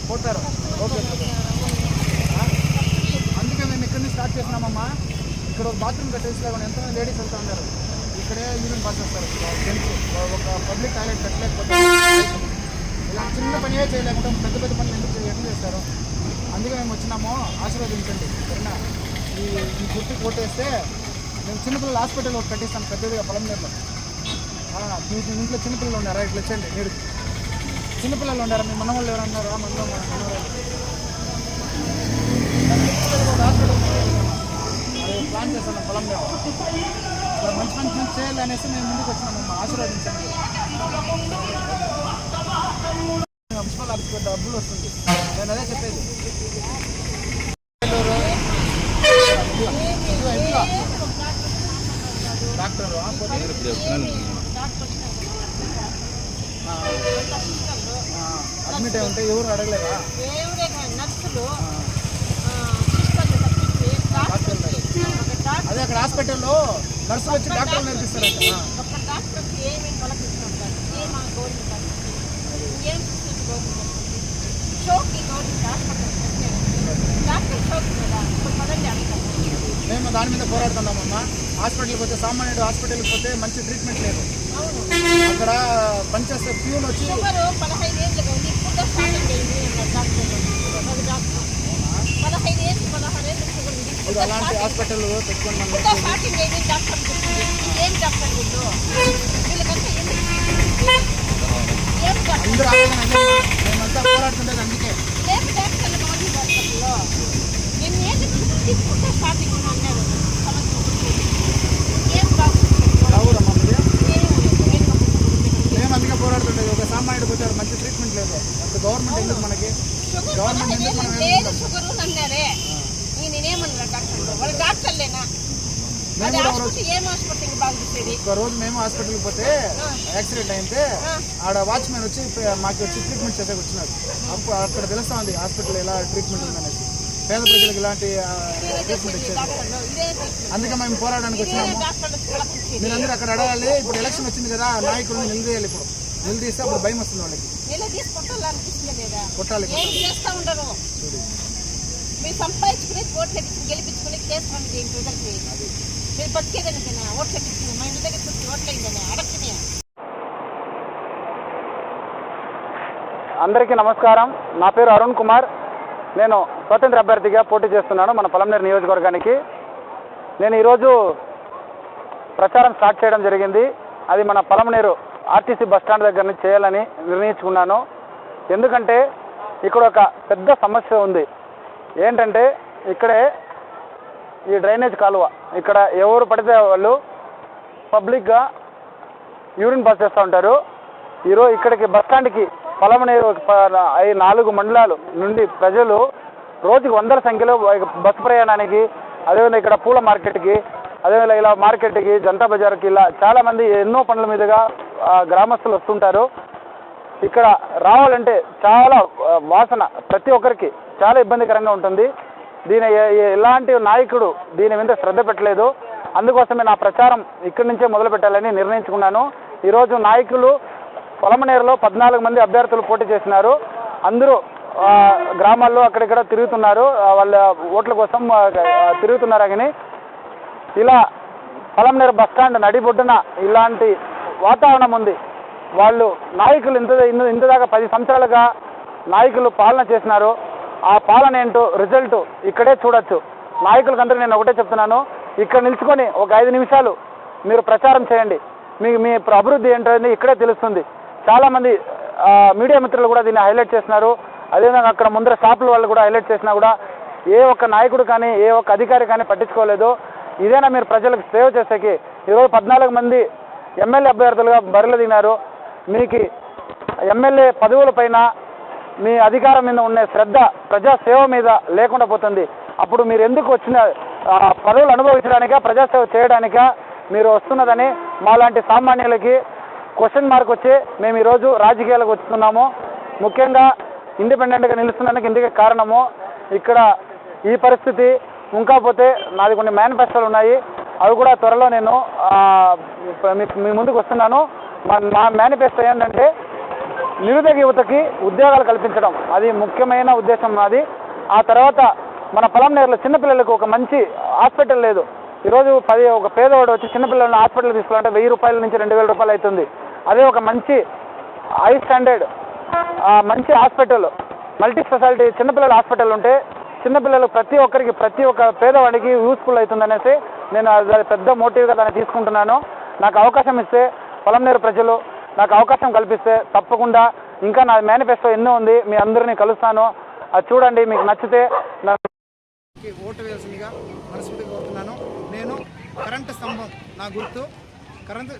పోతారు. ఓకే, అందుకే మేము ఇక్కడ నుంచి స్టార్ట్ చేసినామమ్మా. ఇక్కడ ఒక బాత్రూమ్ కట్టేసి లేకుండా ఎంతమంది లేడీస్ వెళ్తూ ఉన్నారు. ఇక్కడే యూరిన్ పాస్ చేస్తారు. జెంట్స్ ఒక పబ్లిక్ టాయిలెట్ కట్టలేకపోతే ఇలా చిన్న పనియే చేయలేకుండా పెద్ద పెద్ద పనులు ఎందుకు చేస్తారు. అందుకే మేము వచ్చినాము. ఆశీర్వదించండి. సరేనా? ఈ గుర్తు కొట్టేస్తే నేను చిన్నపిల్లల హాస్పిటల్ ఒకటి కట్టిస్తాను పెద్దదిగా పొలంనేరులో. మీ ఇంట్లో చిన్నపిల్లలు ఉన్నారా? ఇట్లా వచ్చండి. మీరు చిన్నపిల్లలు ఉన్నారా? మీ మన వాళ్ళు ఎవరు అన్నారా? హాస్పిటల్ అది ప్లాన్ చేస్తాను పొలంనేరు. మంచి మంచి చేయాలి అనేసి మేము ముందుకు వచ్చినాము. ఆశీర్వదించండి. మున్సిపల్ ఆఫీస్కి డబ్బులు వస్తుంది. నేను అదే చెప్పేది. డాక్టర్ అడ్మిట్ అయి ఉంటే ఎవరు అడగలేదా? అదే అక్కడ హాస్పిటల్లో నర్సులు వచ్చి డాక్టర్లు నేర్పిస్తారంట. మేము దాని మీద పోరాడుతున్నామమ్మా. హాస్పిటల్కి పోతే సామాన్యుడు హాస్పిటల్కి పోతే మంచి ట్రీట్మెంట్ లేదు. అక్కడ పనిచేస్తే ప్యూన్ వచ్చి అలాంటి హాస్పిటల్ పెట్టుకుని అందరూ మేమంతా పోరాడుతుండేది అందుకే. మేము అందుకే పోరాడుతుండేది. ఒక సామాన్యుడికి వచ్చారు మంచి ట్రీట్మెంట్ లేదు. అప్పుడు గవర్నమెంట్ ఎందుకు మనకి? గవర్నమెంట్ ఎందుకు మనం ఒక రోజు మేము హాస్పిటల్కి పోతే యాక్సిడెంట్ అయితే ఆడ వాచ్మెన్ వచ్చి మాకు వచ్చి ట్రీట్మెంట్ చేసే వచ్చినారు. అప్పుడు అక్కడ తెలుస్తా ఉంది హాస్పిటల్ ఎలా ట్రీట్మెంట్ ఉందనేసి. పేద ప్రజలకు ఇలాంటి ట్రీట్మెంట్ ఇచ్చేది. అందుకే మేము పోరాడడానికి వచ్చినాము. మీరందరూ అక్కడ అడగాలి. ఇప్పుడు ఎలక్షన్ వచ్చింది కదా, నాయకులను నిలదీయాలి. ఇప్పుడు నిలదీస్తే అప్పుడు భయం వస్తుంది వాళ్ళకి. కొట్టాలి. మీరు సంపాదించుకుని ఓట్లు గెలిపించుకుని చేస్తాను ప్రజలకి. మీరు బతికేదానికైనా ఓట్లు ఎక్కించుకుని మా ఇంటి దగ్గర వచ్చి ఓట్లు అయిందని అడగనే. అందరికీ నమస్కారం. నా పేరు అరుణ్ కుమార్. నేను స్వతంత్ర అభ్యర్థిగా పోటీ చేస్తున్నాను మన పొలంనేరు నియోజకవర్గానికి. నేను ఈరోజు ప్రచారం స్టార్ట్ చేయడం జరిగింది. అది మన పొలంనేరు ఆర్టీసీ బస్టాండ్ దగ్గర నుంచి చేయాలని నిర్ణయించుకున్నాను. ఎందుకంటే ఇక్కడ ఒక పెద్ద సమస్య ఉంది. ఏంటంటే ఇక్కడే ఈ డ్రైనేజ్ కాలువ, ఇక్కడ ఎవరు పడితే వాళ్ళు పబ్లిక్గా యూరిన్ పాస్ చేస్తూ ఉంటారు. ఈరోజు ఇక్కడికి బస్టాండ్కి పొలంనేరు 4 మండలాల నుండి ప్రజలు రోజుకి వందల సంఖ్యలో బస్సు ప్రయాణానికి, అదేవిధంగా ఇక్కడ పూల మార్కెట్కి, అదేవిధంగా ఇలా మార్కెట్కి, జనతా బజార్కి ఇలా చాలామంది ఎన్నో పనుల మీదుగా గ్రామస్తులు వస్తుంటారు. ఇక్కడ రావాలంటే చాలా వాసన, ప్రతి ఒక్కరికి చాలా ఇబ్బందికరంగా ఉంటుంది. దీని ఎలాంటి నాయకుడు దీని మీద శ్రద్ధ పెట్టలేదు. అందుకోసమే నా ప్రచారం ఇక్కడి నుంచే మొదలు పెట్టాలని నిర్ణయించుకున్నాను. ఈరోజు నాయకులు పొలంనేరులో 14 మంది అభ్యర్థులు పోటీ చేసినారు. అందరూ గ్రామాల్లో అక్కడిక్కడ తిరుగుతున్నారు, వాళ్ళ ఓట్ల కోసం తిరుగుతున్నారు. కానీ ఇలా పొలంనేరు బస్టాండ్ నడిబొడ్డున ఇలాంటి వాతావరణం ఉంది. వాళ్ళు నాయకులు ఇంతదాకా 10 సంవత్సరాలుగా నాయకులు పాలన చేసినారు. ఆ పాలన ఏంటో రిజల్ట్ ఇక్కడే చూడొచ్చు. నాయకులకు అందరూ నేను ఒకటే చెప్తున్నాను, ఇక్కడ నిల్చుకొని ఒక 5 నిమిషాలు మీరు ప్రచారం చేయండి. మీ అభివృద్ధి ఏంటనేది ఇక్కడే తెలుస్తుంది. చాలామంది మీడియా మిత్రులు కూడా దీన్ని హైలైట్ చేస్తున్నారు. అదేవిధంగా అక్కడ ముందర షాపుల వాళ్ళు కూడా హైలైట్ చేసినా కూడా ఏ ఒక్క నాయకుడు కానీ ఏ ఒక్క అధికారి కానీ పట్టించుకోలేదు. ఇదేనా మీరు ప్రజలకు సేవ చేసేకి? ఈరోజు 14 మంది ఎమ్మెల్యే అభ్యర్థులుగా బరిలో దిగినారు. మీకు ఎమ్మెల్యే పదవుల పైన మీ అధికారం మీద ఉన్న శ్రద్ధ ప్రజాసేవ మీద లేకుండా పోతుంది. అప్పుడు మీరు ఎందుకు వచ్చిన పదవులు అనుభవించడానికా, ప్రజాసేవ చేయడానికా మీరు వస్తున్నదని మాలాంటి సామాన్యులకి క్వశ్చన్ మార్క్ వచ్చి మేము ఈరోజు రాజకీయాలకు వస్తున్నాము. ముఖ్యంగా ఇండిపెండెంట్గా నిలుస్తున్నందుకు ఇందుకే కారణము. ఇక్కడ ఈ పరిస్థితి ఇంకా పోతే నాది కొన్ని మేనిఫెస్టోలు ఉన్నాయి, అవి కూడా త్వరలో నేను మీ ముందుకు వస్తున్నాను. మా మేనిఫెస్టో ఏంటంటే నిరుద్యోగ యువతకి ఉద్యోగాలు కల్పించడం అది ముఖ్యమైన ఉద్దేశం నాది. ఆ తర్వాత మన పొలంనేరులో చిన్నపిల్లలకు ఒక మంచి హాస్పిటల్ లేదు. ఈరోజు ఒక పేదవాడు వచ్చి చిన్నపిల్లలను హాస్పిటల్ తీసుకోవాలంటే 1000 రూపాయల నుంచి 2000 రూపాయలు అవుతుంది. అదే ఒక మంచి హై స్టాండర్డ్ మంచి హాస్పిటల్, మల్టీ స్పెషాలిటీ చిన్నపిల్లల హాస్పిటల్ ఉంటే చిన్నపిల్లలు ప్రతి ఒక్క పేదవాడికి యూస్ఫుల్ అవుతుందనేసి నేను అది పెద్ద మోటివ్గా దాన్ని తీసుకుంటున్నాను. నాకు అవకాశం ఇస్తే పొలంనేరు ప్రజలు నాకు అవకాశం కల్పిస్తే తప్పకుండా ఇంకా నా మేనిఫెస్టో ఎన్నో ఉంది, మీ అందరినీ కలుస్తాను. అది చూడండి, మీకు నచ్చితే ఓటు వేయాల్సిందిగా మనస్ఫూర్తిగా కోరుతున్నాను. నేను కరెంటు స్తంభం నా గుర్తు. కరెంటు